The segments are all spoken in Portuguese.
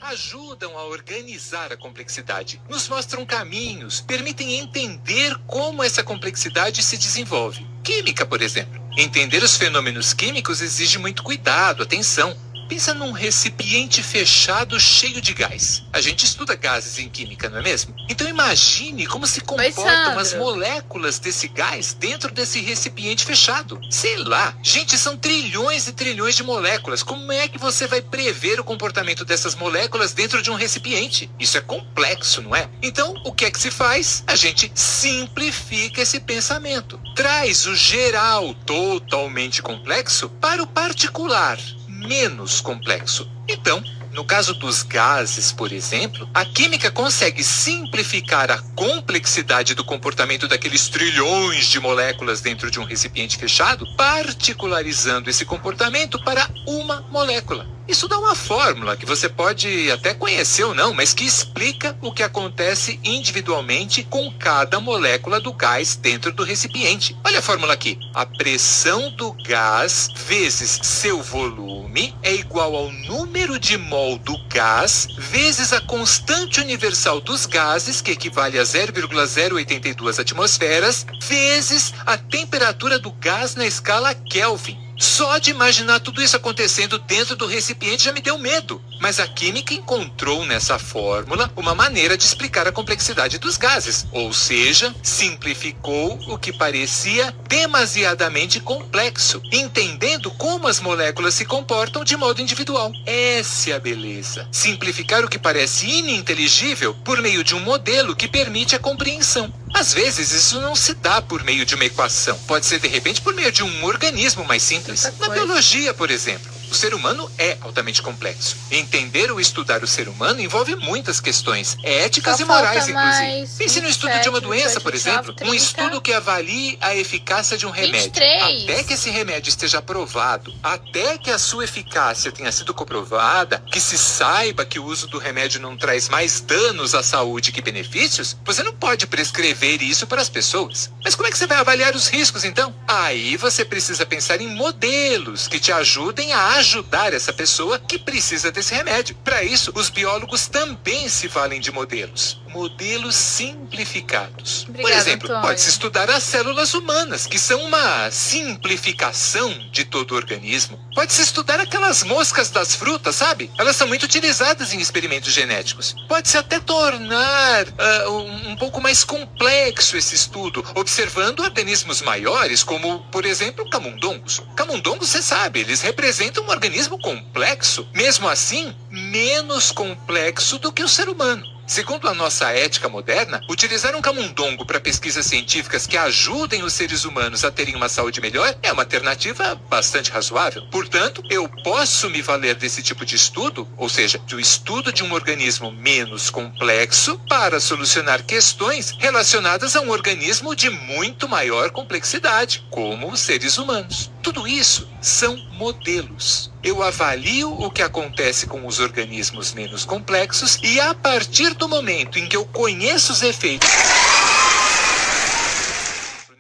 ajudam a organizar a complexidade, nos mostram caminhos, permitem entender como essa complexidade se desenvolve. Química, por exemplo. Entender os fenômenos químicos exige muito cuidado, atenção. Pensa num recipiente fechado cheio de gás. A gente estuda gases em química, não é mesmo? Então imagine como se comportam as moléculas desse gás dentro desse recipiente fechado. Sei lá, gente, são trilhões e trilhões de moléculas. Como é que você vai prever o comportamento dessas moléculas dentro de um recipiente? Isso é complexo, não é? Então, o que é que se faz? A gente simplifica esse pensamento. Traz o geral totalmente complexo para o particular menos complexo. Então, no caso dos gases, por exemplo, a química consegue simplificar a complexidade do comportamento daqueles trilhões de moléculas dentro de um recipiente fechado, particularizando esse comportamento para uma molécula. Isso dá uma fórmula que você pode até conhecer ou não, mas que explica o que acontece individualmente com cada molécula do gás dentro do recipiente. Olha a fórmula aqui. A pressão do gás vezes seu volume é igual ao número de mol do gás vezes a constante universal dos gases, que equivale a 0,082 atmosferas, vezes a temperatura do gás na escala Kelvin. Só de imaginar tudo isso acontecendo dentro do recipiente já me deu medo. Mas a química encontrou nessa fórmula uma maneira de explicar a complexidade dos gases. Ou seja, simplificou o que parecia demasiadamente complexo, entendendo como as moléculas se comportam de modo individual. Essa é a beleza. Simplificar o que parece ininteligível por meio de um modelo que permite a compreensão. Às vezes, isso não se dá por meio de uma equação. Pode ser, de repente, por meio de um organismo mais simples. Na biologia, por exemplo. O ser humano é altamente complexo. Entender ou estudar o ser humano envolve muitas questões, éticas e morais, inclusive. Pense no estudo de uma doença, por exemplo. Um estudo que avalie a eficácia de um remédio. Até que esse remédio esteja aprovado, até que a sua eficácia tenha sido comprovada, que se saiba que o uso do remédio não traz mais danos à saúde que benefícios, você não pode prescrever isso para as pessoas. Mas como é que você vai avaliar os riscos, então? Aí você precisa pensar em modelos que te ajudem a ajudar essa pessoa que precisa desse remédio. Para isso, os biólogos também se valem de modelos. Modelos simplificados. Por exemplo, pode-se estudar as células humanas, que são uma simplificação de todo o organismo. Pode-se estudar aquelas moscas das frutas, sabe? Elas são muito utilizadas em experimentos genéticos. Pode-se até tornar um pouco mais complexo esse estudo, observando organismos maiores, como, por exemplo, camundongos. Camundongos, você sabe, eles representam um organismo complexo, mesmo assim, menos complexo do que o ser humano. Segundo a nossa ética moderna, utilizar um camundongo para pesquisas científicas que ajudem os seres humanos a terem uma saúde melhor é uma alternativa bastante razoável. Portanto, eu posso me valer desse tipo de estudo, ou seja, do estudo de um organismo menos complexo, para solucionar questões relacionadas a um organismo de muito maior complexidade, como os seres humanos. Tudo isso são modelos. Eu avalio o que acontece com os organismos menos complexos e, a partir do momento em que eu conheço os efeitos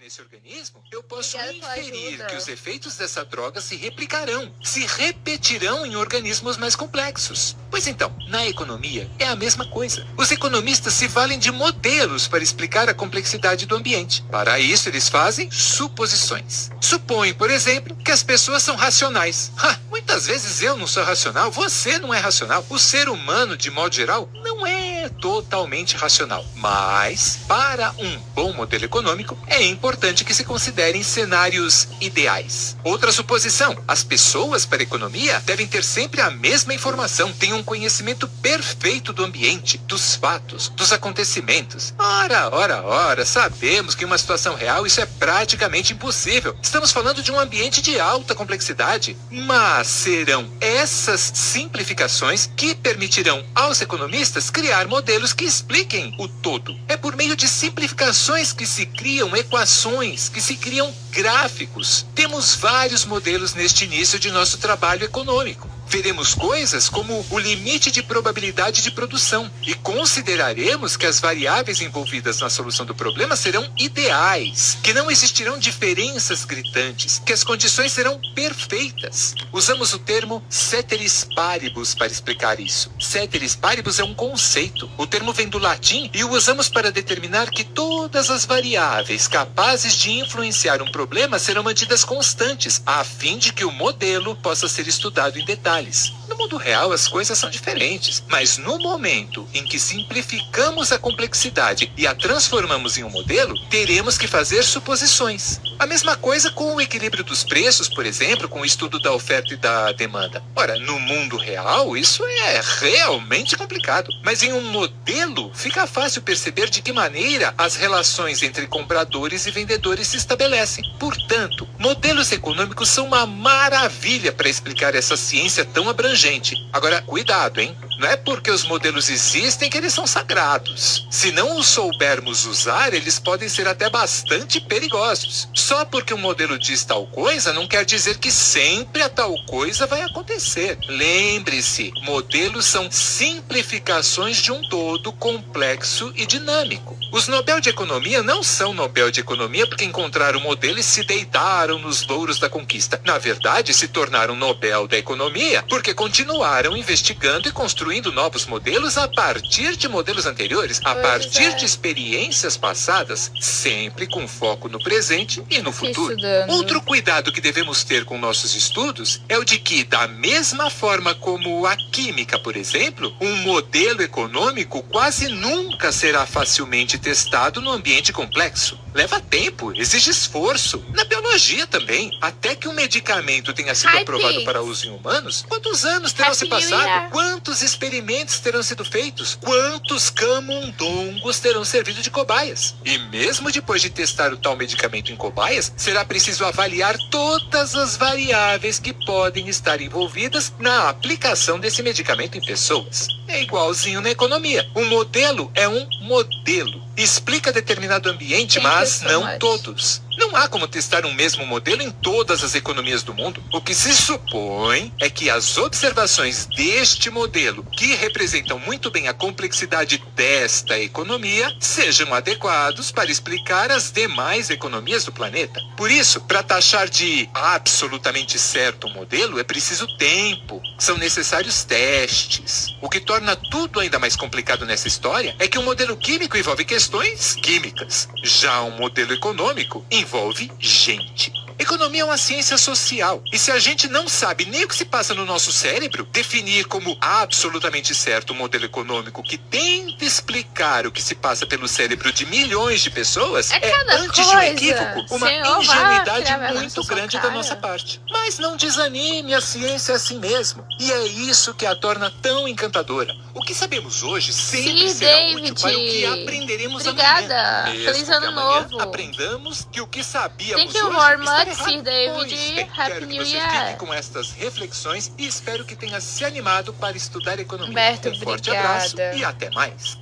nesse organismo, eu posso inferir que os efeitos dessa droga se replicarão, se repetirão em organismos mais complexos. Pois então, na economia é a mesma coisa. Os economistas se valem de modelos para explicar a complexidade do ambiente. Para isso, eles fazem suposições. Supõem, por exemplo, que as pessoas são racionais. Muitas vezes eu não sou racional, você não é racional. O ser humano, de modo geral, não é totalmente racional. Mas, para um bom modelo econômico, é importante que se considerem cenários ideais. Outra suposição: as pessoas, para a economia, devem ter sempre a mesma informação, têm um conhecimento perfeito do ambiente, dos fatos, dos acontecimentos. Ora, sabemos que em uma situação real isso é praticamente impossível. Estamos falando de um ambiente de alta complexidade. Mas serão essas simplificações que permitirão aos economistas criar modelos que expliquem o todo. É por meio de simplificações que se criam equações, que se criam gráficos. Temos vários modelos neste início de nosso trabalho econômico. Veremos coisas como o limite de probabilidade de produção e consideraremos que as variáveis envolvidas na solução do problema serão ideais, que não existirão diferenças gritantes, que as condições serão perfeitas. Usamos o termo ceteris paribus para explicar isso. Ceteris paribus é um conceito. O termo vem do latim e o usamos para determinar que todas as variáveis capazes de influenciar um problema serão mantidas constantes, a fim de que o modelo possa ser estudado em detalhes. No mundo real, as coisas são diferentes, mas no momento em que simplificamos a complexidade e a transformamos em um modelo, teremos que fazer suposições. A mesma coisa com o equilíbrio dos preços, por exemplo, com o estudo da oferta e da demanda. Ora, no mundo real, isso é realmente complicado, mas em um modelo fica fácil perceber de que maneira as relações entre compradores e vendedores se estabelecem. Portanto, modelos econômicos são uma maravilha para explicar essa ciência tão abrangente. Agora, cuidado, hein? Não é porque os modelos existem que eles são sagrados. Se não os soubermos usar, eles podem ser até bastante perigosos. Só porque um modelo diz tal coisa, não quer dizer que sempre a tal coisa vai acontecer. Lembre-se, modelos são simplificações de um todo complexo e dinâmico. Os Nobel de Economia não são Nobel de Economia porque encontraram o modelo e se deitaram nos louros da conquista. Na verdade, se tornaram Nobel da Economia porque continuaram investigando e construindo novos modelos a partir de modelos anteriores, a partir de experiências passadas, sempre com foco no presente e no futuro. Outro cuidado que devemos ter com nossos estudos é o de que, da mesma forma como a química, por exemplo, um modelo econômico quase nunca será facilmente testado no ambiente complexo. Leva tempo, exige esforço. Na biologia também. Até que um medicamento tenha sido aprovado para uso em humanos, quantos anos terão se passado? Quantos experimentos terão sido feitos? Quantos camundongos terão servido de cobaias? E mesmo depois de testar o tal medicamento em cobaias, será preciso avaliar todas as variáveis que podem estar envolvidas na aplicação desse medicamento em pessoas. É igualzinho na economia. Um modelo é um modelo. Explica determinado ambiente, mas não todos. Não há como testar um mesmo modelo em todas as economias do mundo. O que se supõe é que as observações deste modelo, que representam muito bem a complexidade desta economia, sejam adequados para explicar as demais economias do planeta. Por isso, para taxar de absolutamente certo um modelo, é preciso tempo. São necessários testes. O que torna tudo ainda mais complicado nessa história é que um modelo químico envolve questões químicas. Já um modelo econômico envolve gente. Economia é uma ciência social. E se a gente não sabe nem o que se passa no nosso cérebro, definir como absolutamente certo um modelo econômico que tenta explicar o que se passa pelo cérebro de milhões de pessoas é antes de um equívoco, uma ingenuidade muito grande da nossa parte. Mas não desanime, a ciência é assim mesmo. E é isso que a torna tão encantadora. O que sabemos hoje sempre será útil para o que aprenderemos amanhã. Feliz ano novo. Aprendamos que o que sabíamos Thank you hoje very está much, errado. Sir David. Pois bem, Happy quero que New você Year. fique com estas reflexões e espero que tenha se animado para estudar economia. Humberto, Um forte obrigada. abraço e até mais.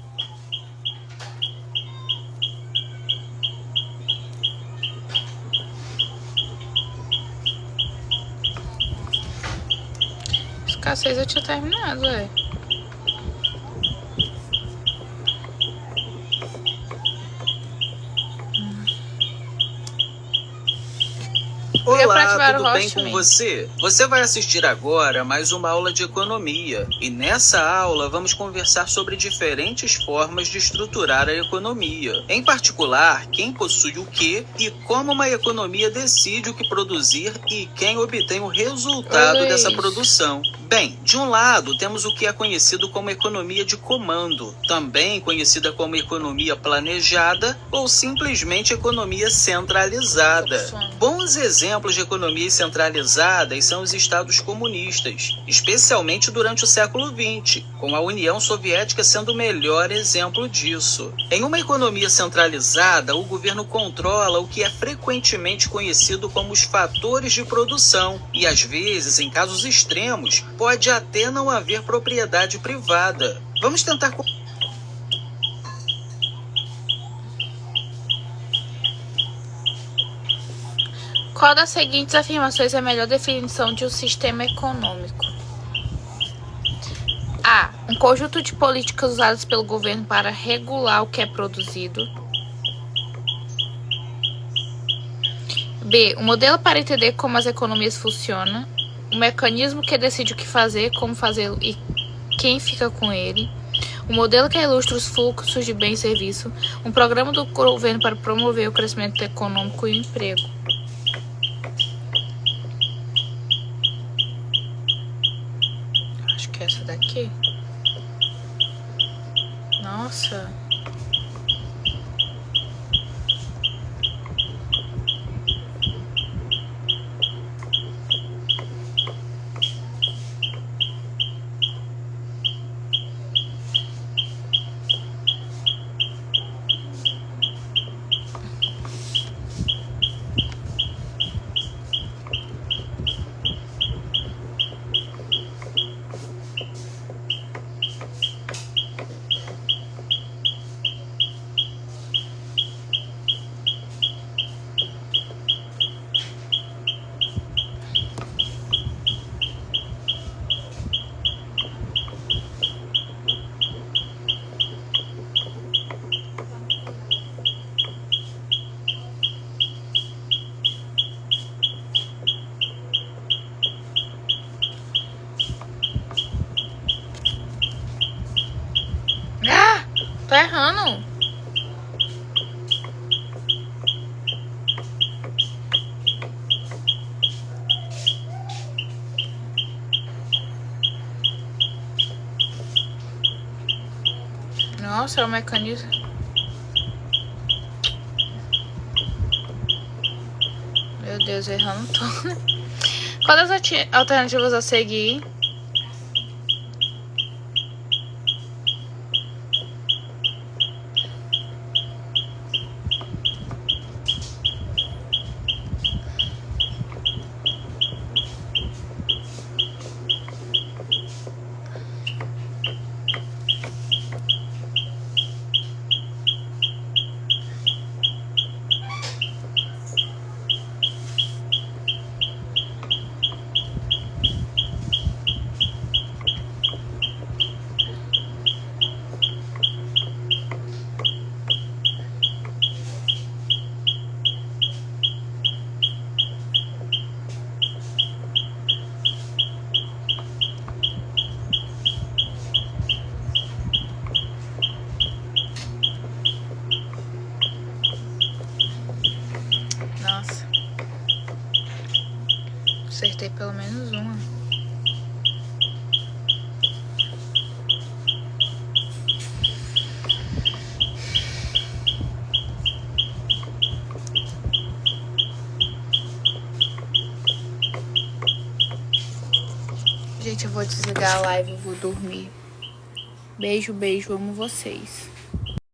Escassez eu tinha terminado, Olá, tudo bem com você? Você vai assistir agora mais uma aula de economia. E nessa aula vamos conversar sobre diferentes formas de estruturar a economia. Em particular, quem possui o quê e como uma economia decide o que produzir e quem obtém o resultado dessa produção. Bem, de um lado temos o que é conhecido como economia de comando, também conhecida como economia planejada ou simplesmente economia centralizada. Bons exemplos de economias centralizadas são os estados comunistas, especialmente durante o século XX, com a União Soviética sendo o melhor exemplo disso. Em uma economia centralizada, o governo controla o que é frequentemente conhecido como os fatores de produção e, às vezes, em casos extremos, pode até não haver propriedade privada. Vamos tentar... Qual das seguintes afirmações é a melhor definição de um sistema econômico? Um conjunto de políticas usadas pelo governo para regular o que é produzido. B. Um modelo para entender como as economias funcionam. Um mecanismo que decide o que fazer, como fazê-lo e quem fica com ele. Um modelo que ilustra os fluxos de bem e serviço. Um programa do governo para promover o crescimento econômico e o emprego. Acho que é essa daqui. Nossa. Ah! Tô errando. Nossa, é o mecanismo. Meu Deus, errando tudo. Qual das alternativas a seguir? Nossa. Acertei pelo menos uma. Gente, eu vou desligar a live, eu vou dormir. Beijo, beijo, amo vocês.